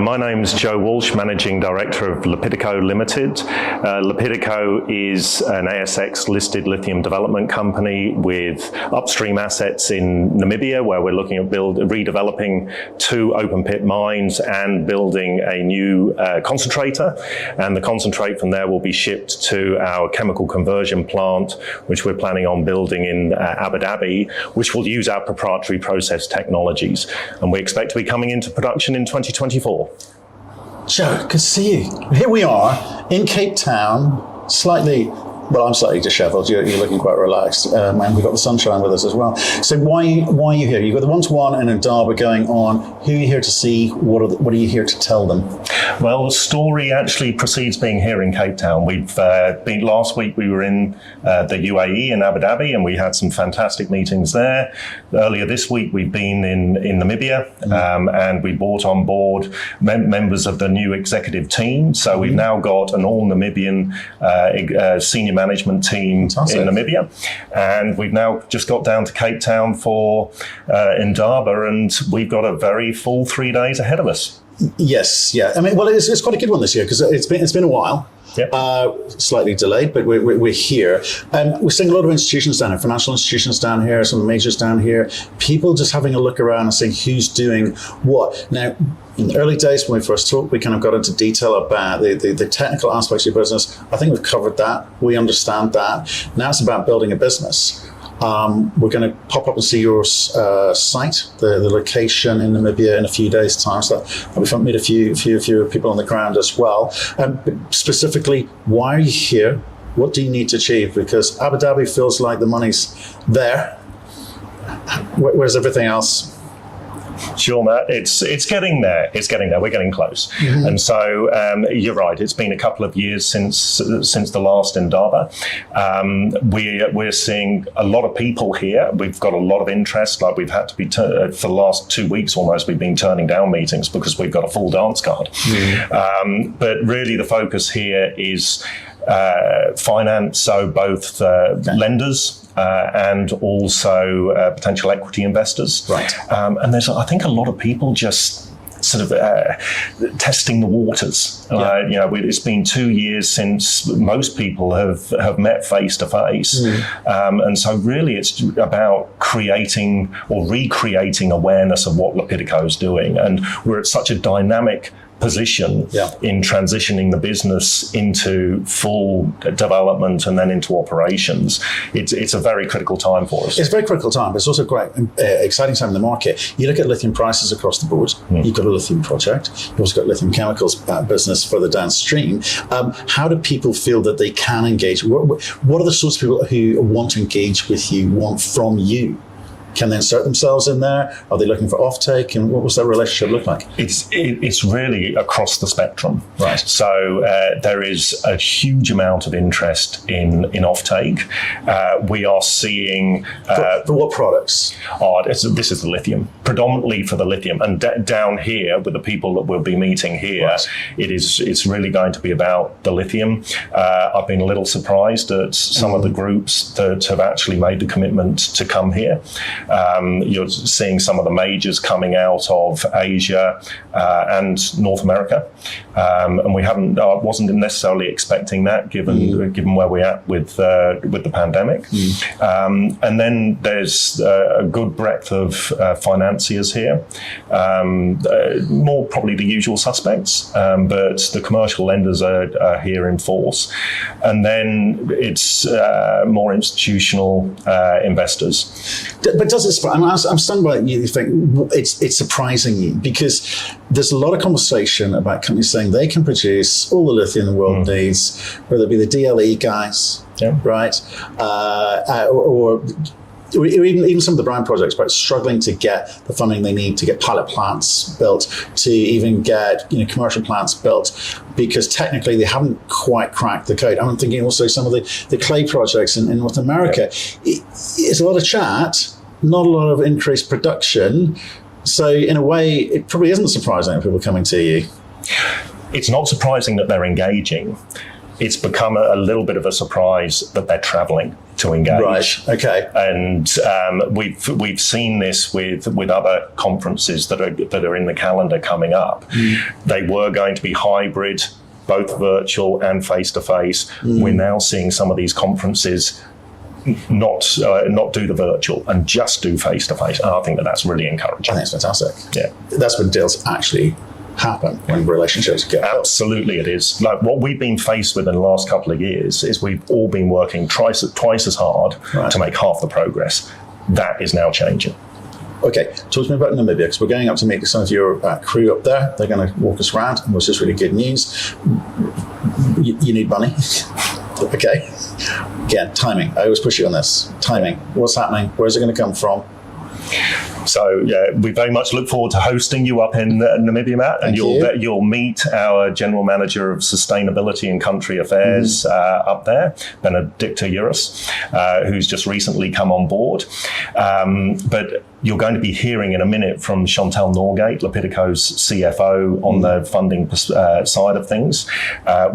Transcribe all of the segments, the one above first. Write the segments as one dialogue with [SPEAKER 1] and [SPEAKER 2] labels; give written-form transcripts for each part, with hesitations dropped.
[SPEAKER 1] My name's Joe Walsh, Managing Director of Lepidico Ltd. Lepidico is an ASX-listed lithium development company with upstream assets in Namibia, where we're looking at redeveloping 2 open-pit mines and building a new concentrator. And the concentrate from there will be shipped to our chemical conversion plant, which we're planning on building in Abu Dhabi, which will use our proprietary process technologies. And we expect to be coming into production in 2024.
[SPEAKER 2] Joe, good to see you. Here we are in Cape Town, I'm slightly disheveled. You're looking quite relaxed. And we've got the sunshine with us as well. So why are you here? You've got the one-to-one and Indaba going on. Who are you here to see? What are you here to tell them?
[SPEAKER 1] Well, the story actually precedes being here in Cape Town. We've been last week. We were in the UAE in Abu Dhabi, and we had some fantastic meetings there. Earlier this week, we've been in Namibia, and we brought on board members of the new executive team. So we've now got an all-Namibian senior management team
[SPEAKER 2] Fantastic.
[SPEAKER 1] In Namibia, and we've now just got down to Cape Town for Indaba, and we've got a very full 3 days ahead of us.
[SPEAKER 2] Yes, yeah. I mean, well, it's quite a good one this year because it's been a while.
[SPEAKER 1] Yep.
[SPEAKER 2] Slightly delayed, but we're here. We're seeing a lot of institutions down here, financial institutions down here, some majors down here. People just having a look around and seeing who's doing what. Now, in the early days when we first talked, we kind of got into detail about the technical aspects of your business. I think we've covered that. We understand that. Now it's about building a business. We're going to pop up and see your site, the location in Namibia in a few days' time. So that'll be fun to meet a few people on the ground as well. But specifically, why are you here? What do you need to achieve? Because Abu Dhabi feels like the money's there. Where's everything else?
[SPEAKER 1] Sure, Matt. It's getting there. It's getting there. We're getting close. Mm-hmm. And so you're right. It's been a couple of years since the last Indaba. We're seeing a lot of people here. We've got a lot of interest. Like we've had to be for the last 2 weeks almost. We've been turning down meetings because we've got a full dance card. Mm-hmm. But really, the focus here is finance. So both lenders. And also potential equity investors.
[SPEAKER 2] Right.
[SPEAKER 1] And there's, I think, a lot of people just sort of testing the waters.
[SPEAKER 2] Yeah.
[SPEAKER 1] It's been 2 years since most people have met face to face. And so really it's about creating or recreating awareness of what Lepidico is doing. And we're at such a dynamic position in transitioning the business into full development and then into operations. It's a very critical time for us.
[SPEAKER 2] It's a very critical time, but it's also quite exciting time in the market. You look at lithium prices across the board. You've got a lithium project. You've also got lithium chemicals business further downstream. How do people feel that they can engage? What are the sorts of people who want to engage with you, want from you? Can they insert themselves in there? Are they looking for offtake? And what was that relationship look like?
[SPEAKER 1] It's really across the spectrum.
[SPEAKER 2] Right.
[SPEAKER 1] So there is a huge amount of interest in offtake. We are seeing...
[SPEAKER 2] for what products?
[SPEAKER 1] This is the lithium, predominantly for the lithium. And down here, with the people that we'll be meeting here, right. It's really going to be about the lithium. I've been a little surprised at some of the groups that have actually made the commitment to come here. You're seeing some of the majors coming out of Asia and North America, and we wasn't necessarily expecting that given where we're at with the pandemic. And then there's a good breadth of financiers here, more probably the usual suspects, but the commercial lenders are here in force, and then it's more institutional investors.
[SPEAKER 2] But does it? I'm stunned by it. You think it's surprising you because there's a lot of conversation about companies saying they can produce all the lithium the world needs, whether it be the DLE guys, right, or even some of the brown projects, but struggling to get the funding they need to get pilot plants built, to even get commercial plants built, because technically they haven't quite cracked the code. I'm thinking also some of the clay projects in North America. It's a lot of chat. Not a lot of increased production. So in a way, it probably isn't surprising that people are coming to you.
[SPEAKER 1] It's not surprising that they're engaging. It's become a little bit of a surprise that they're traveling. to engage.
[SPEAKER 2] Right. Okay.
[SPEAKER 1] And we've seen this with other conferences that are in the calendar coming up. They were going to be hybrid, both virtual and face-to-face. We're now seeing some of these conferences not do the virtual and just do face-to-face. And I think that's really encouraging.
[SPEAKER 2] I think it's fantastic.
[SPEAKER 1] Yeah.
[SPEAKER 2] That's when deals actually happen, when relationships get built.
[SPEAKER 1] Absolutely it is. Like what we've been faced with in the last couple of years is we've all been working twice as hard to make half the progress. That is now changing.
[SPEAKER 2] Okay, talk to me about Namibia, because we're going up to meet some of your crew up there. They're going to walk us around, which is really good news. You need money. Okay. Again, timing. I always push you on this. Timing. What's happening? Where's it going to come from?
[SPEAKER 1] So yeah, we very much look forward to hosting you up in Namibia, Matt, and you'll meet our General Manager of Sustainability and Country Affairs up there, Benedicta Uris, who's just recently come on board. But you're going to be hearing in a minute from Chantal Norgate, Lepidico's CFO, on the funding side of things.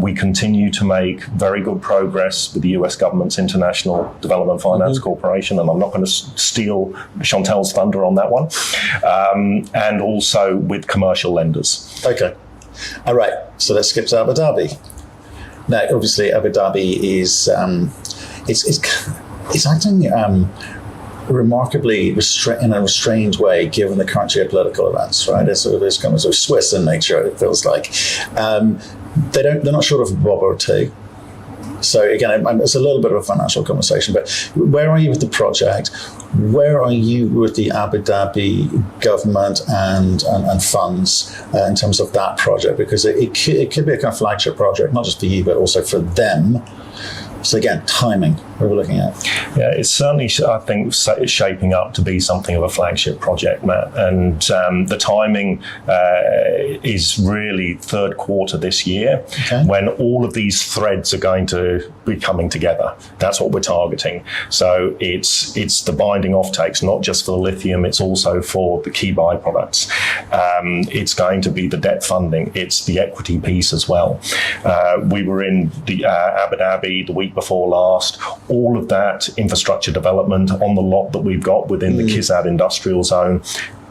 [SPEAKER 1] We continue to make very good progress with the US government's International Development Finance Corporation, and I'm not going to steal Chantal's thunder on that one, and also with commercial lenders.
[SPEAKER 2] Okay. All right. So let's skip to Abu Dhabi. Now, obviously, Abu Dhabi is it's acting remarkably in a restrained way, given the current geopolitical events. Right? It's kind of Swiss in nature. It feels like they're not short of a bob or two. So again, it's a little bit of a financial conversation, but where are you with the project? Where are you with the Abu Dhabi government and funds in terms of that project? Because it could be a kind of flagship project, not just for you, but also for them. So again, timing, what are we looking at?
[SPEAKER 1] Yeah, it's certainly, I think, shaping up to be something of a flagship project, Matt. And the timing is really third quarter this year, when all of these threads are going to be coming together. That's what we're targeting. So it's the binding offtakes, not just for the lithium, it's also for the key byproducts. It's going to be the debt funding. It's the equity piece as well. We were in the Abu Dhabi the week before last. All of that infrastructure development on the lot that we've got within the KIZAD industrial zone,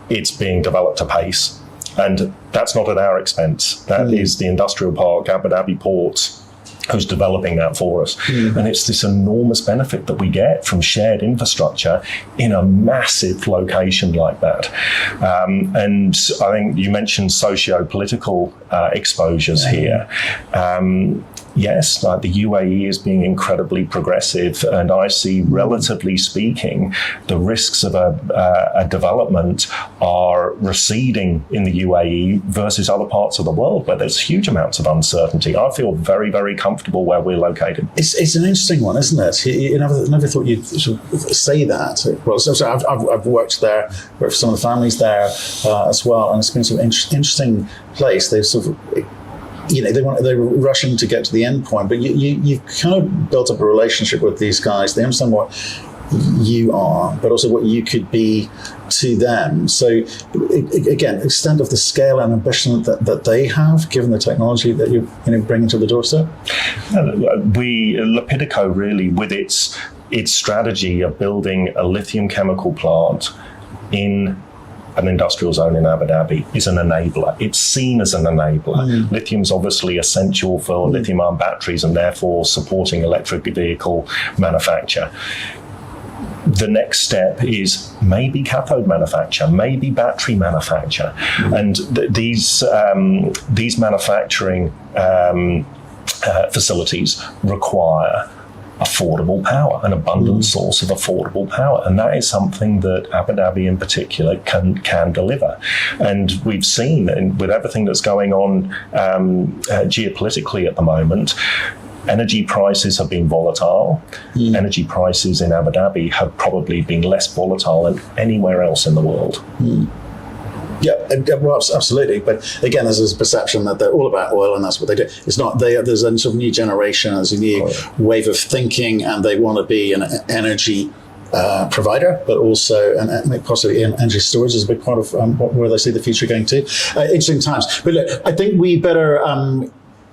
[SPEAKER 1] it's being developed apace. And that's not at our expense. That is the industrial park, Abu Dhabi Ports, who's developing that for us. And it's this enormous benefit that we get from shared infrastructure in a massive location like that. And I think you mentioned socio-political exposures here. Yes, the UAE is being incredibly progressive, and I see, relatively speaking, the risks of a development are receding in the UAE versus other parts of the world where there's huge amounts of uncertainty. I feel very, very comfortable where we're located. It's an interesting one, isn't it? You never thought you'd sort of say that. Well, I've worked there, worked for some of the families there as well, and it's been sort of interesting place. They've sort of, they were rushing to get to the end point, but you've kind of built up a relationship with these guys. They understand what you are, but also what you could be to them. So again, extent of the scale and ambition that they have, given the technology that you're bringing to the doorstep. Lepidico really, with its strategy of building a lithium chemical plant in an industrial zone in Abu Dhabi, is an enabler. It's seen as an enabler. Lithium's obviously essential for lithium-ion batteries and therefore supporting electric vehicle manufacture. The next step is maybe cathode manufacture, maybe battery manufacture. And these manufacturing facilities require affordable power, an abundant source of affordable power. And that is something that Abu Dhabi in particular can deliver. And we've seen, with everything that's going on geopolitically at the moment, energy prices have been volatile. Energy prices in Abu Dhabi have probably been less volatile than anywhere else in the world.
[SPEAKER 2] Yeah, well, absolutely. But again, there's this perception that they're all about oil and that's what they do. It's not. There's a sort of new generation, there's a new wave of thinking, and they want to be an energy provider, but also possibly energy storage is a big part of where they see the future going to. Interesting times. But look, I think we better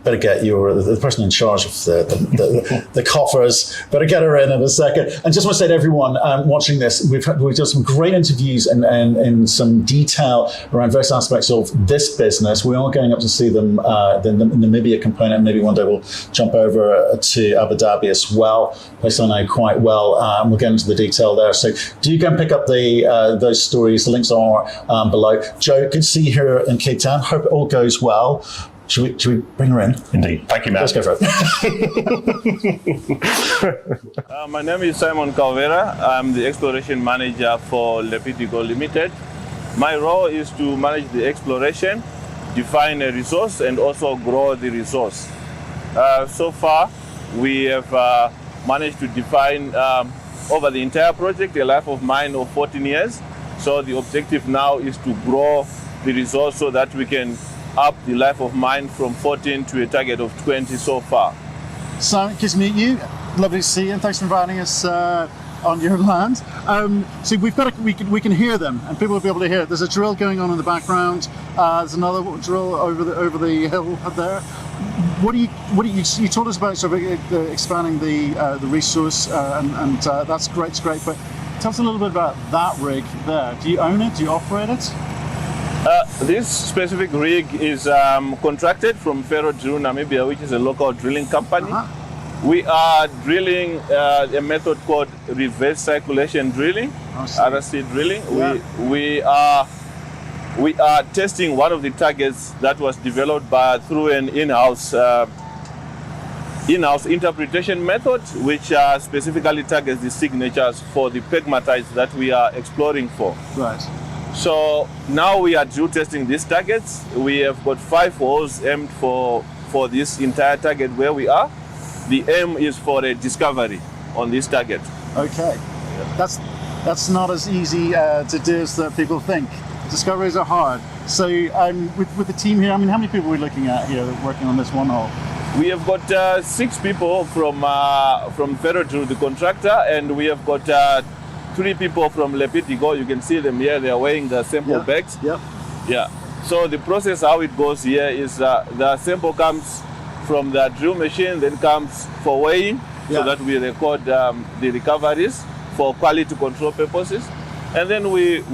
[SPEAKER 2] better get the person in charge of the coffers, better get her in a second. And just want to say to everyone watching this, we've done some great interviews and in some detail around various aspects of this business. We are going up to see them, the Namibia component. Maybe one day we'll jump over to Abu Dhabi as well, place I know quite well. We'll get into the detail there. So do go and pick up those stories. The links are below. Joe, good to see you here in Cape Town. Hope it all goes well. Should we bring her in?
[SPEAKER 1] Indeed. Thank you, Matt.
[SPEAKER 2] Let's go for it.
[SPEAKER 3] My name is Simon Kahovera. I'm the exploration manager for Lepidico Ltd. My role is to manage the exploration, define a resource, and also grow the resource. So far, we have managed to define over the entire project a life of mine of 14 years. So the objective now is to grow the resource so that we can up the life of mine from 14 to a target of 20 so far.
[SPEAKER 4] Simon, good to meet you. Lovely to see you, and thanks for inviting us on your land. So we can hear them, and people will be able to hear it. There's a drill going on in the background. There's another drill over the hill there. What do you told us about sort of expanding the resource, and that's great. It's great, but tell us a little bit about that rig there. Do you own it? Do you operate it?
[SPEAKER 3] This specific rig is contracted from Drill Namibia, which is a local drilling company. We are drilling a method called reverse circulation drilling, RC drilling. Yeah. We are testing one of the targets that was developed through an in-house interpretation method, which specifically targets the signatures for the pegmatites that we are exploring for.
[SPEAKER 4] Right.
[SPEAKER 3] So now we are drill testing these targets. We have got 5 holes aimed for this entire target where we are. The aim is for a discovery on this target.
[SPEAKER 4] Okay, that's not as easy to do as people think. Discoveries are hard. So with the team here, I mean, how many people are we looking at here working on this one hole?
[SPEAKER 3] We have got 6 people from Drill, the contractor, and we have got 3 people from Lepidico. You can see them here. They are weighing the sample bags.
[SPEAKER 4] Yep.
[SPEAKER 3] Yeah. So the process, how it goes here is the sample comes from the drill machine, then comes for weighing, so that we record the recoveries for quality control purposes, and then we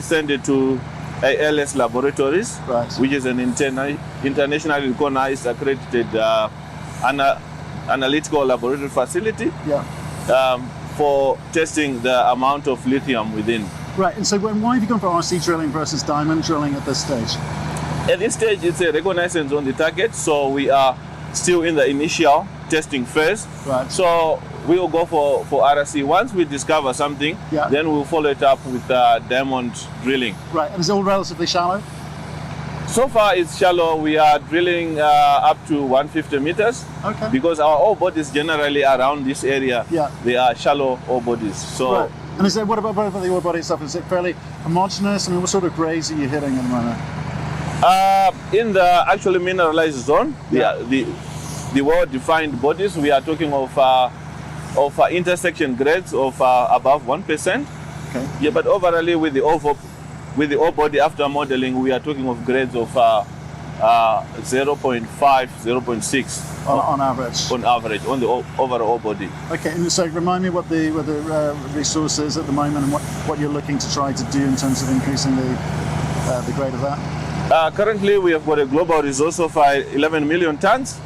[SPEAKER 3] send it to ALS Laboratories, which is an internationally recognized, accredited analytical laboratory facility. For testing the amount of lithium within.
[SPEAKER 4] Right, and so why have you gone for RC drilling versus diamond drilling at this stage?
[SPEAKER 3] At this stage, it's a reconnaissance on the target, so we are still in the initial testing phase.
[SPEAKER 4] Right.
[SPEAKER 3] So we will go for RC. Once we discover something, then we'll follow it up with diamond drilling.
[SPEAKER 4] Right, and is it all relatively shallow?
[SPEAKER 3] So far it's shallow. We are drilling up to 150 meters.
[SPEAKER 4] Okay. Because
[SPEAKER 3] our ore bodies generally around this area, they are shallow ore bodies. So.
[SPEAKER 4] Right. And what about the ore body itself? Is it fairly homogeneous? I mean, what sort of grades are you hitting at the moment?
[SPEAKER 3] In the actually mineralized zone, the well-defined bodies, we are talking of intersection grades of above 1%.
[SPEAKER 4] Okay.
[SPEAKER 3] Yeah, but overall with the ore body after modeling, we are talking of grades of 0.5, 0.6
[SPEAKER 4] on average.
[SPEAKER 3] On average, on the overall ore body.
[SPEAKER 4] Okay, and so remind me what the resource is at the moment and what you're looking to try to do in terms of increasing the grade of that.
[SPEAKER 3] Currently, we have got a global resource of 11 million tons,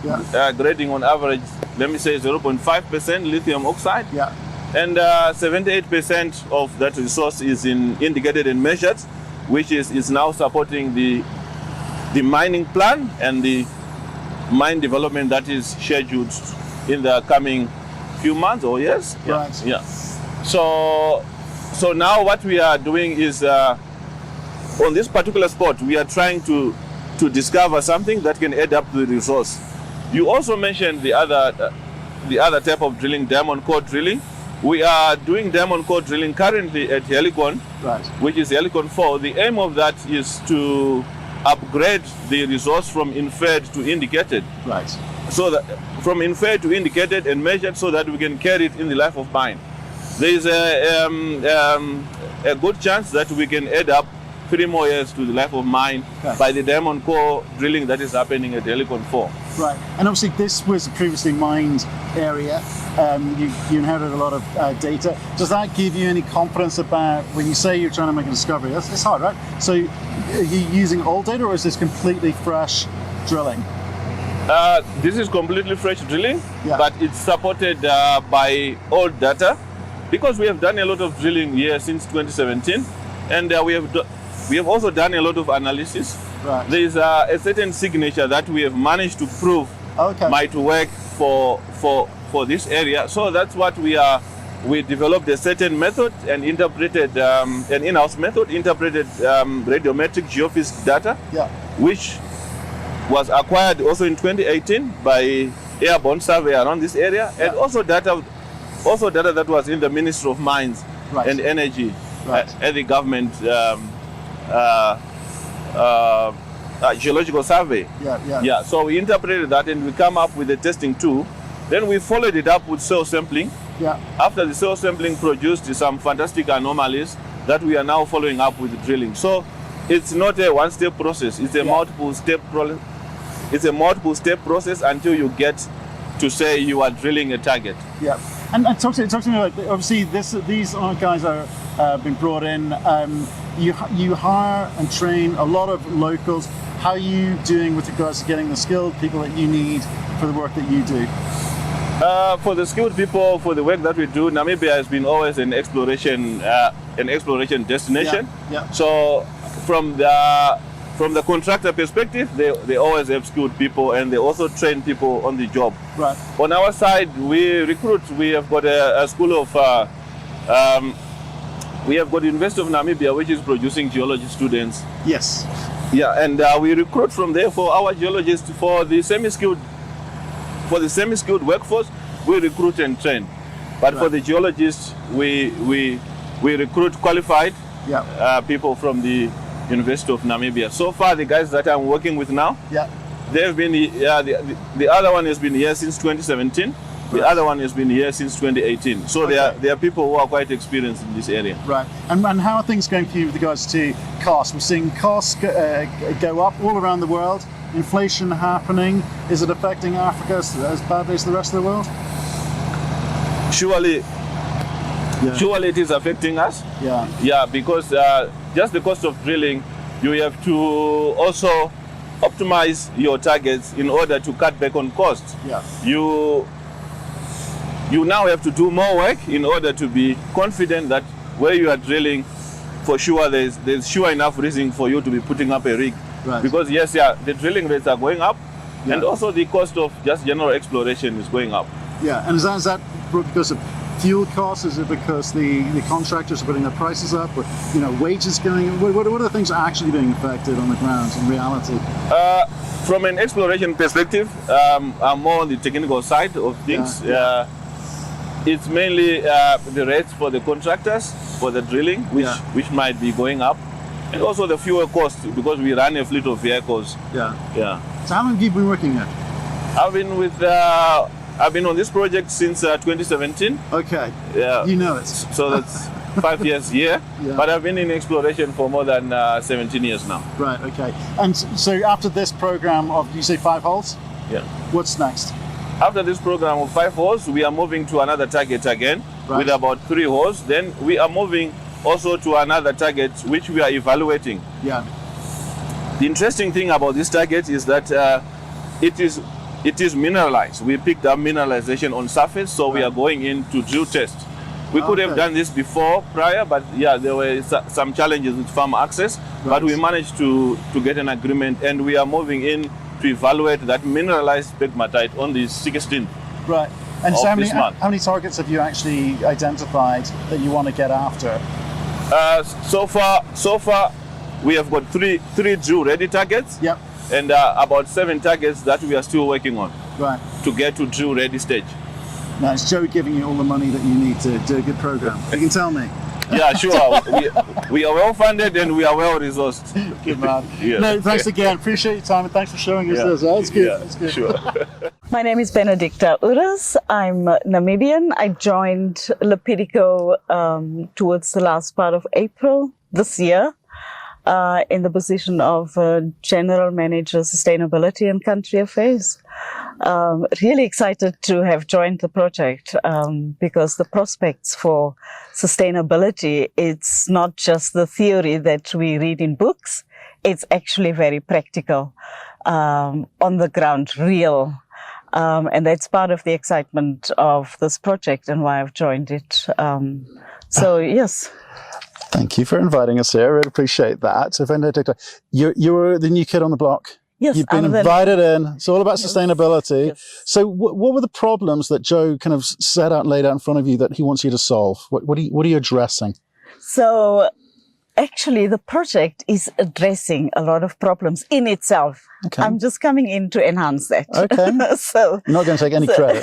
[SPEAKER 3] grading on average, let me say 0.5% lithium oxide.
[SPEAKER 4] Yeah.
[SPEAKER 3] And 78% of that resource is indicated and measured, which is now supporting the mining plan and the mine development that is scheduled in the coming few months or years.
[SPEAKER 4] Right.
[SPEAKER 3] Yeah. So now what we are doing is on this particular spot, we are trying to discover something that can add up to the resource. You also mentioned the other type of drilling, diamond core drilling. We are doing diamond core drilling currently at Helicon, which is Helicon 4. The aim of that is to upgrade the resource from inferred to indicated.
[SPEAKER 4] Right.
[SPEAKER 3] So that from inferred to indicated and measured, so that we can carry it in the life of mine. There is a good chance that we can add up 3 more years to the life of mine by the diamond core drilling that is happening at Helicon 4.
[SPEAKER 4] Right, and obviously this was a previously mined area. You inherited a lot of data. Does that give you any confidence about when you say you're trying to make a discovery? It's hard, right? So are you using old data or is this completely fresh drilling?
[SPEAKER 3] This is completely fresh drilling, but it's supported by old data because we have done a lot of drilling here since 2017, and we have also done a lot of analysis.
[SPEAKER 4] Right.
[SPEAKER 3] There is a certain signature that we have managed to prove might work for this area. So that's what we developed a certain method and interpreted an in-house method, interpreted radiometric geophysics data, which was acquired also in 2018 by airborne survey around this area, and also data that was in the Ministry of Mines and Energy at the government geological survey. So we interpreted that and we come up with a testing tool. Then we followed it up with soil sampling. After the soil sampling produced some fantastic anomalies that we are now following up with drilling. So it's not a one-step process. It's a multiple-step process. It's a multiple-step process until you get to say you are drilling a target.
[SPEAKER 4] And talk to me about, obviously these guys are been brought in. You hire and train a lot of locals. How are you doing with regards to getting the skilled people that you need for the work that you do?
[SPEAKER 3] For the skilled people, for the work that we do, Namibia has been always an exploration destination. So from the contractor perspective, they always have skilled people, and they also train people on the job. On our side, we recruit. We have got a school of. We have got the University of Namibia, which is producing geology students. And we recruit from there for our geologists. For the semi-skilled workforce, we recruit and train. But for the geologists, we recruit qualified people from the University of Namibia. So far, the guys that I'm working with now, they've been the other one has been here since 2017. The other one has been here since 2018. So they are people who are quite experienced in this area.
[SPEAKER 4] And how are things going for you with regards to costs? We're seeing costs go up all around the world. Inflation happening. Is it affecting Africa as badly as the rest of the world?
[SPEAKER 3] Surely it is affecting us. Because just the cost of drilling, you have to also optimize your targets in order to cut back on costs. You now have to do more work in order to be confident that where you are drilling, for sure there's sure enough reason for you to be putting up a rig. Because the drilling rates are going up, and also the cost of just general exploration is going up.
[SPEAKER 4] And is that because of fuel costs? Is it because the contractors are putting their prices up, or wages going? What are the things actually being affected on the ground in reality?
[SPEAKER 3] From an exploration perspective, I'm more on the technical side of things. It's mainly the rates for the contractors for the drilling, which might be going up, and also the fuel cost because we run a fleet of vehicles.
[SPEAKER 4] So how long have you been working here?
[SPEAKER 3] I've been on this project since 2017.
[SPEAKER 4] You know it.
[SPEAKER 3] So that's 5 years here, but I've been in exploration for more than 17 years now.
[SPEAKER 4] And so after this program of, you say 5 holes? What's next?
[SPEAKER 3] After this program of 5 holes, we are moving to another target again with about 3 holes. Then we are moving also to another target which we are evaluating. The interesting thing about this target is that it is mineralized. We picked up mineralization on surface, so we are going in to drill test. We could have done this prior, but there were some challenges with farm access, but we managed to get an agreement, and we are moving in to evaluate that mineralized pegmatite on the 16th.
[SPEAKER 4] And so how many targets have you actually identified that you want to get after?
[SPEAKER 3] So far, we have got three drill-ready targets, and about 7 targets that we are still working on to get to drill-ready stage.
[SPEAKER 4] Now, is Joe giving you all the money that you need to do a good program? You can tell me.
[SPEAKER 3] Sure. We are well funded and we are well resourced.
[SPEAKER 4] Good man. No, thanks again. Appreciate your time and thanks for showing us this. That's good. That's good.
[SPEAKER 3] Sure.
[SPEAKER 5] My name is Benedicta Uris. I'm Namibian. I joined Lepidico towards the last part of April this year. in the position of General Manager, Sustainability and Country Affairs. Really excited to have joined the project because the prospects for sustainability, it's not just the theory that we read in books, it's actually very practical, on the ground, real. And that's part of the excitement of this project and why I've joined it. So, yes.
[SPEAKER 2] Thank you for inviting us here. I really appreciate that. So, Benedicta, you're the new kid on the block.
[SPEAKER 5] Yes,
[SPEAKER 2] You've been invited in. It's all about sustainability.
[SPEAKER 5] Yes.
[SPEAKER 2] So what were the problems that Joe kind of set out and laid out in front of you that he wants you to solve? What are you addressing?
[SPEAKER 5] So actually, the project is addressing a lot of problems in itself.
[SPEAKER 2] Okay.
[SPEAKER 5] I'm just coming in to enhance that.
[SPEAKER 2] Okay.
[SPEAKER 5] So
[SPEAKER 2] I'm not going to take any credit.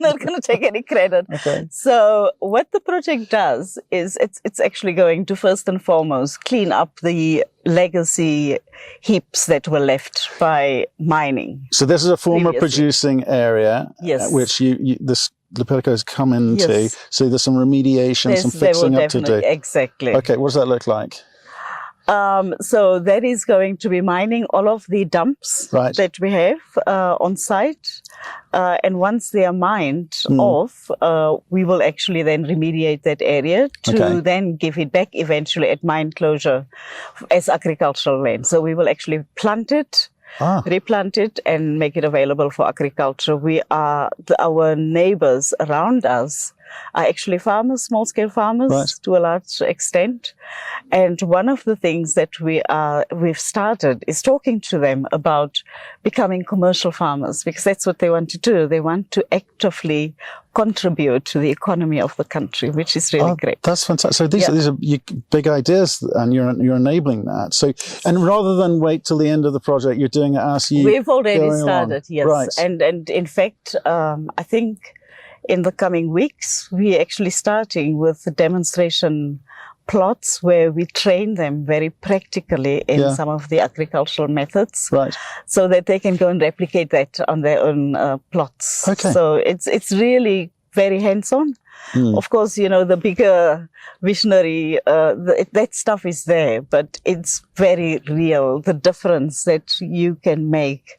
[SPEAKER 5] not going to take any credit.
[SPEAKER 2] Okay.
[SPEAKER 5] So what the project does is it's actually going to first and foremost clean up the legacy heaps that were left by mining.
[SPEAKER 2] So this is a former
[SPEAKER 5] Previously.
[SPEAKER 2] producing area,
[SPEAKER 5] Yes.
[SPEAKER 2] which this Lepidico has come into.
[SPEAKER 5] Yes.
[SPEAKER 2] So there's some remediation, some
[SPEAKER 5] They will
[SPEAKER 2] fixing up to do.
[SPEAKER 5] definitely, exactly.
[SPEAKER 2] Okay, what does that look like?
[SPEAKER 5] So that is going to be mining all of the dumps
[SPEAKER 2] Right.
[SPEAKER 5] that we have on site. And once they are mined off, we will actually then remediate that area to then give it back eventually at mine closure as agricultural land. So we will actually plant it, replant it, and make it available for agriculture. Our neighbors around us are actually farmers, small-scale farmers to a large extent. And one of the things that we've started is talking to them about becoming commercial farmers, because that's what they want to do. They want to actively contribute to the economy of the country, which is really great.
[SPEAKER 2] That's fantastic. So these are big ideas, and you're enabling that. So, and rather than wait till the end of the project, you're doing it as you.
[SPEAKER 5] We've already
[SPEAKER 2] going
[SPEAKER 5] started,
[SPEAKER 2] along.
[SPEAKER 5] yes.
[SPEAKER 2] Right.
[SPEAKER 5] And in fact, I think in the coming weeks, we're actually starting with the demonstration plots where we train them very practically in some of the agricultural methods,
[SPEAKER 2] Right.
[SPEAKER 5] so that they can go and replicate that on their own plots.
[SPEAKER 2] Okay.
[SPEAKER 5] So it's really very hands-on. Of course, the bigger visionary, that stuff is there, but it's very real, the difference that you can make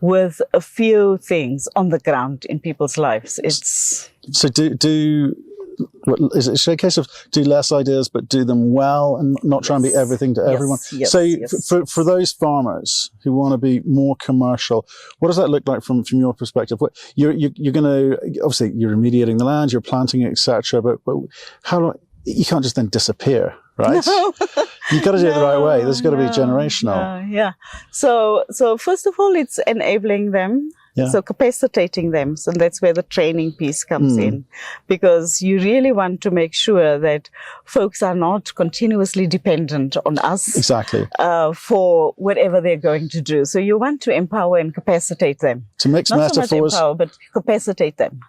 [SPEAKER 5] with a few things on the ground in people's lives. It's
[SPEAKER 2] So is it a case of do less ideas but do them well and not try and be everything to everyone?
[SPEAKER 5] Yes,
[SPEAKER 2] So
[SPEAKER 5] yes.
[SPEAKER 2] for those farmers who want to be more commercial, what does that look like from your perspective? What you're going to, obviously you're remediating the land, you're planting it, etc. But how long, you can't just then disappear, right?
[SPEAKER 5] No.
[SPEAKER 2] You've got to do it the right way. There's got to be generational.
[SPEAKER 5] Yeah. So first of all, it's enabling them.
[SPEAKER 2] Yeah.
[SPEAKER 5] So capacitating them. So that's where the training piece comes in, because you really want to make sure that folks are not continuously dependent on us.
[SPEAKER 2] Exactly.
[SPEAKER 5] For whatever they're going to do. So you want to empower and capacitate them.
[SPEAKER 2] To mix
[SPEAKER 5] Not so
[SPEAKER 2] metaphors.
[SPEAKER 5] much empower, but capacitate them.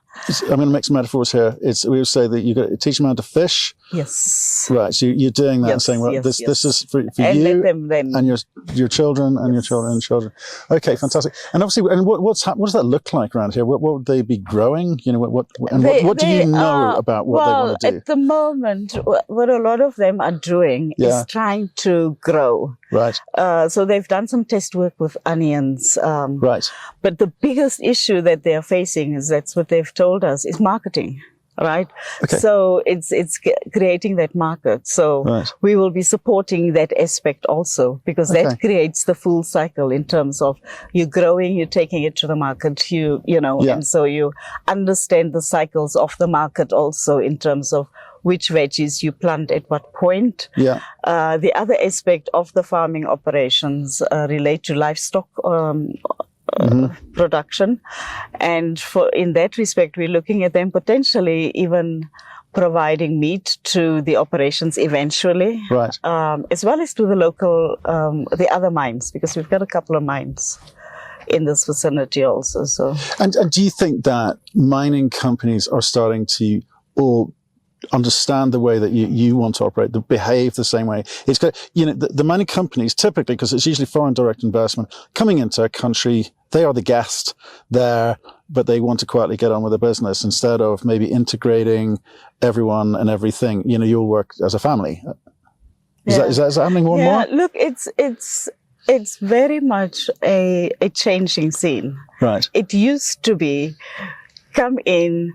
[SPEAKER 2] I'm going to mix metaphors here. We would say that you've got to teach them how to fish.
[SPEAKER 5] Yes.
[SPEAKER 2] Right. So you're doing that and saying, well, this is for
[SPEAKER 5] and
[SPEAKER 2] you
[SPEAKER 5] let them then.
[SPEAKER 2] and your children and your children and children. Okay, fantastic. And obviously, and what does that look like around here? What would they be growing? What do you know about what they want to do?
[SPEAKER 5] At the moment, what a lot of them are doing is trying to grow.
[SPEAKER 2] Right.
[SPEAKER 5] So they've done some test work with onions.
[SPEAKER 2] Right.
[SPEAKER 5] But the biggest issue that they're facing that's what they've told us, is marketing. Right.
[SPEAKER 2] Okay.
[SPEAKER 5] So it's creating that market. So we will be supporting that aspect also, because that creates the full cycle in terms of you growing, you're taking it to the market, and so you understand the cycles of the market also in terms of which veggies you plant at what point.
[SPEAKER 2] Yeah.
[SPEAKER 5] The other aspect of the farming operations relate to livestock production. And in that respect, we're looking at them potentially even providing meat to the operations eventually.
[SPEAKER 2] Right.
[SPEAKER 5] As well as to the local, the other mines, because we've got a couple of mines in this vicinity also. So.
[SPEAKER 2] And do you think that mining companies are starting to all understand the way that you want to operate, to behave the same way? It's got, the mining companies typically, because it's usually foreign direct investment coming into a country, they are the guest there, but they want to quietly get on with the business instead of maybe integrating everyone and everything. You'll work as a family. Is that happening more and more?
[SPEAKER 5] Look, it's very much a changing scene.
[SPEAKER 2] Right.
[SPEAKER 5] It used to be, come in,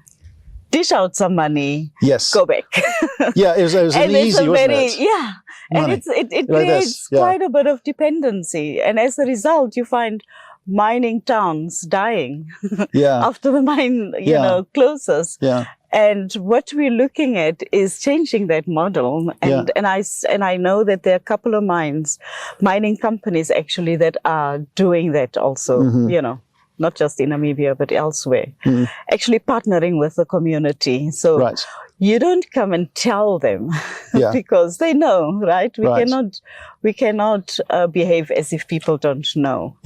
[SPEAKER 5] dish out some money,
[SPEAKER 2] yes,
[SPEAKER 5] go back.
[SPEAKER 2] Yeah, it was an easy, wasn't it?
[SPEAKER 5] Yeah,
[SPEAKER 2] Money.
[SPEAKER 5] and it
[SPEAKER 2] Like
[SPEAKER 5] creates quite a bit of dependency, and as a result, you find mining towns dying after the mine, closes.
[SPEAKER 2] Yeah.
[SPEAKER 5] And what we're looking at is changing that model. And I know that there are a couple of mining companies actually that are doing that also, not just in Namibia, but elsewhere, actually partnering with the community. So you don't come and tell them because they know, right? We cannot behave as if people don't know.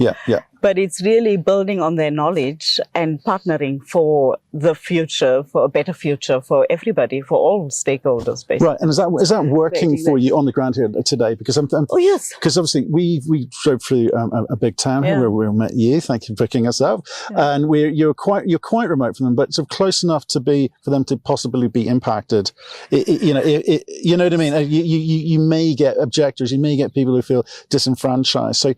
[SPEAKER 5] But it's really building on their knowledge and partnering for the future, for a better future for everybody, for all stakeholders, basically.
[SPEAKER 2] Right, and is that working for you on the ground here today? Because
[SPEAKER 5] oh yes,
[SPEAKER 2] because obviously we drove through a big town here where we met you. Thank you for picking us up. And you're quite remote from them, but sort of close enough for them to possibly be impacted. You know what I mean? You may get objectors, you may get people who feel disenfranchised. So.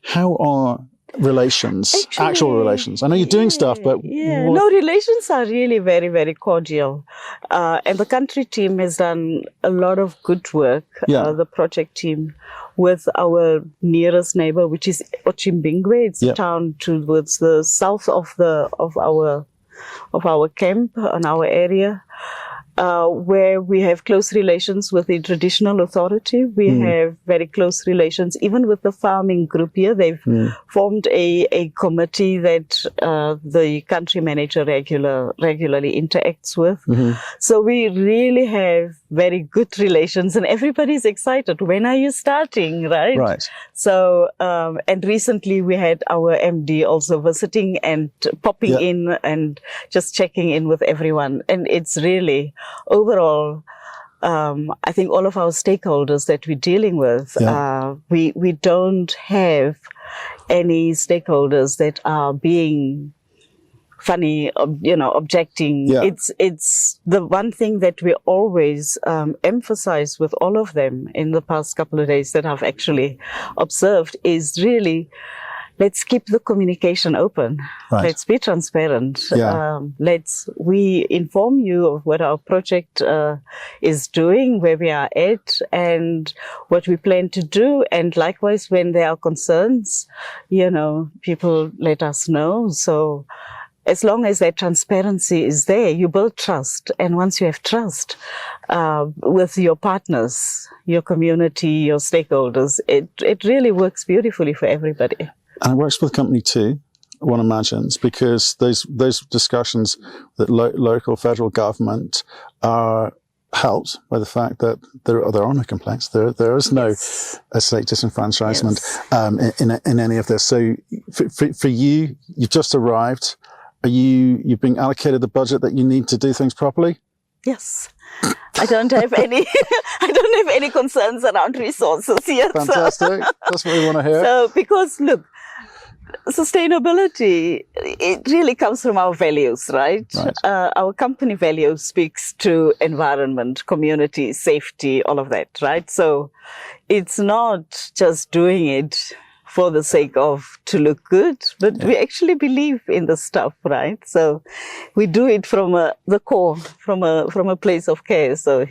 [SPEAKER 2] How are relations, actual relations? I know you're doing stuff, but...
[SPEAKER 5] No, relations are really very, very cordial. And the country team has done a lot of good work, the project team, with our nearest neighbor, which is Ochimbingwe. It's a town towards the south of our camp, on our area. Where we have close relations with the traditional authority. We have very close relations even with the farming group here. They've formed a committee that the country manager regularly interacts with. So we really have very good relations, and everybody's excited. When are you starting, right?
[SPEAKER 2] Right.
[SPEAKER 5] So, and recently we had our MD also visiting and popping in and just checking in with everyone. And it's really, overall, I think all of our stakeholders that we're dealing with, we don't have any stakeholders that are being funny, objecting. It's the one thing that we always emphasize with all of them in the past couple of days that I've actually observed is really, let's keep the communication open.
[SPEAKER 2] Right.
[SPEAKER 5] Let's be transparent. We inform you of what our project is doing, where we are at, and what we plan to do. And likewise, when there are concerns, people let us know. So as long as that transparency is there, you build trust. And once you have trust with your partners, your community, your stakeholders, it really works beautifully for everybody.
[SPEAKER 2] And it works for the company too, one imagines, because those discussions that local, federal government are helped by the fact that there are no complaints. There is no state disenfranchisement in any of this. So for you, you've just arrived. You've been allocated the budget that you need to do things properly?
[SPEAKER 5] Yes. I don't have any concerns around resources yet.
[SPEAKER 2] Fantastic. That's what we want to hear.
[SPEAKER 5] So, because look, sustainability, it really comes from our values, right? Our company value speaks to environment, community, safety, all of that, right? So it's not just doing it for the sake of to look good, but we actually believe in the stuff, right? So we do it from the core, from a place of care. So